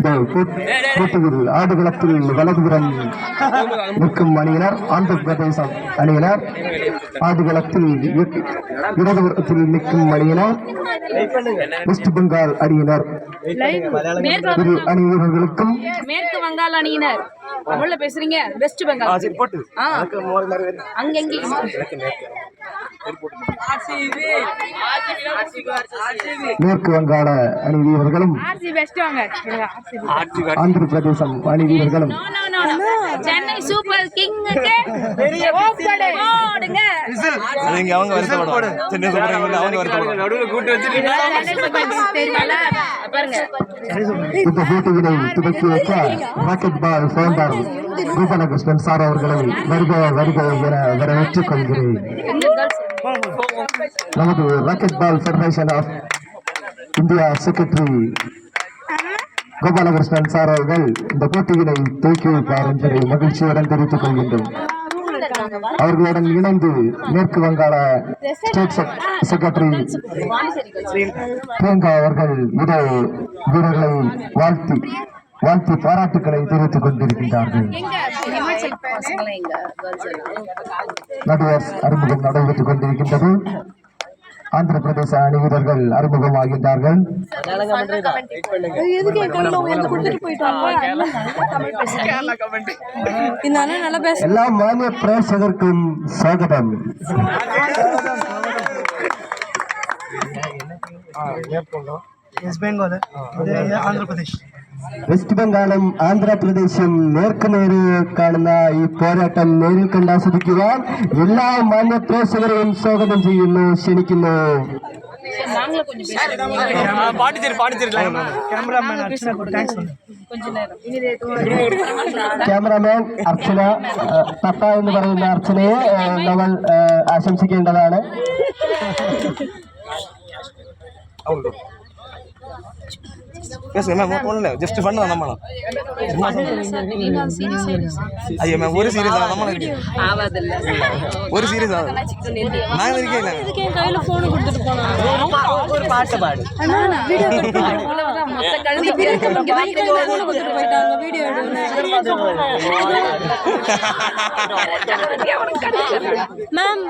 இந்த போட்டியில் ஆடுகளத்தில் வலதுபுறம் நிற்கும் அணியினர் ஆந்திர பிரதேசம் அணியினர், ஆடுகளத்தில் இடதுபுறத்தில் நிற்கும் அணியினர் வெஸ்ட் பெங்கால் அணியினர். இரு அணி வீரர்களுக்கும் மேற்கு வங்காள அணியினர் தமிழ்ல பேசுறீங்க, வெஸ்ட் பெங்கால் அங்கெங்கே மேற்கு வங்காள அணி வீரர்களும் ஆந்திர பிரதேசம் அணி வீரர்களும் சென்னை சூப்பர் கிங் இந்த போட்டியினை துவக்கி வைக்க rocket ball founder Gopalakrishnan sir அவர்களை வருக வருக என வரவேற்றுக் கொள்கிறேன். நமது rocket ball federation of India secretary Gopalakrishnan sir அவர்கள் இந்த போட்டியினை துவக்கி வைப்பார் என்பதை மகிழ்ச்சியுடன் தெரிவித்துக் கொள்கின்றோம். அவர்களுடன் இணைந்து மேற்கு வங்காள ஸ்டேட் செக்ரட்டரி பிரியங்கா அவர்கள் இரு வீரர்களை வாழ்த்தி பாராட்டுக்களை தெரிவித்துக் கொண்டிருக்கின்றார்கள். நடுவர் அறிமுகம் நடைபெற்றுக் கொண்டிருக்கின்றது. ஆந்திர பிரதேச அணி வீரர்கள் அறிமுகமாகின்றார்கள். எல்லா மாநில பிரேசகருக்கும் சுவாகதம். വെസ്റ്റ് ബംഗാളും ആന്ധ്രാപ്രദേശും നേർക്കുനേര് കാണുന്ന ഈ പോരാട്ടം നേരിൽ കണ്ടാസ്വദിക്കുവാൻ എല്ലാ മാന്യ പ്രേക്ഷകരെയും സ്വാഗതം ചെയ്യുന്നു, ക്ഷണിക്കുന്നു. ക്യാമറാമാൻ അർച്ചന തത്ത എന്ന് പറയുന്ന അർച്ചനയെ നമ്മൾ ആശംസിക്കേണ്ടതാണ്. ജസ്റ്റ് ഫണ്ട് നമ്മളാ അയ്യോ മാം ഒരു സീരീസ് ആണ് നമ്മളെ ഒരു സീരീസ് ആണ് ഞാൻ ഇരിക്കില്ല ഒരു പാട്ട് പാട് மேம்